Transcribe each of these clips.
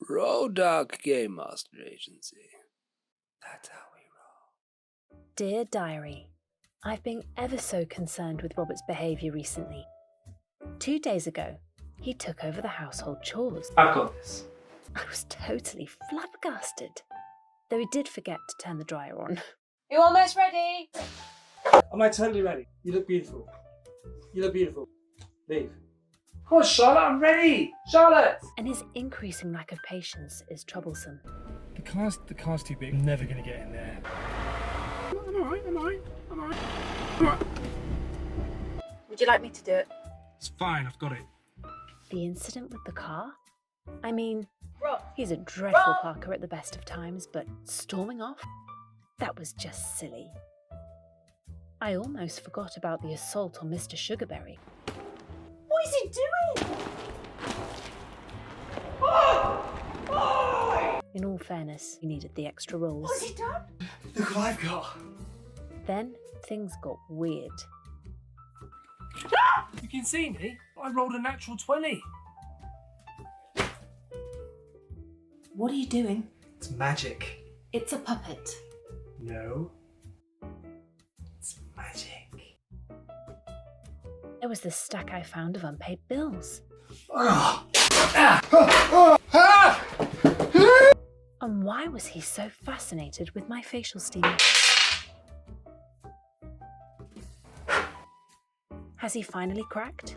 Rolldark Game Master Agency. That's how we roll. Dear Diary, I've been ever so concerned with Robert's behaviour recently. 2 days ago, he took over the household chores. I've got this. I was totally flabbergasted, though he did forget to turn the dryer on. You almost ready? Am I totally ready? You look beautiful. You look beautiful. Leave. Come on, Charlotte, I'm ready! Charlotte! And his increasing lack of patience is troublesome. The car's too big. I'm never going to get in there. I'm alright. Would you like me to do it? It's fine, I've got it. The incident with the car? I mean, Rob. he's a dreadful parker at the best of times, but storming off? That was just silly. I almost forgot about the assault on Mr. Sugarberry. What is he doing? In all fairness, he needed the extra rolls. What has he done? Look what I've got. Then things got weird. You can see me. I rolled a natural 20. What are you doing? It's magic. It's a puppet. No. It's magic. There was the stack I found of unpaid bills. And why was he so fascinated with my facial steam? Has he finally cracked?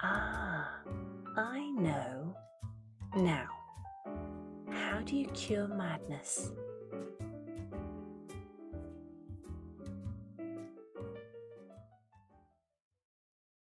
Ah, I know. Now, how do you cure madness?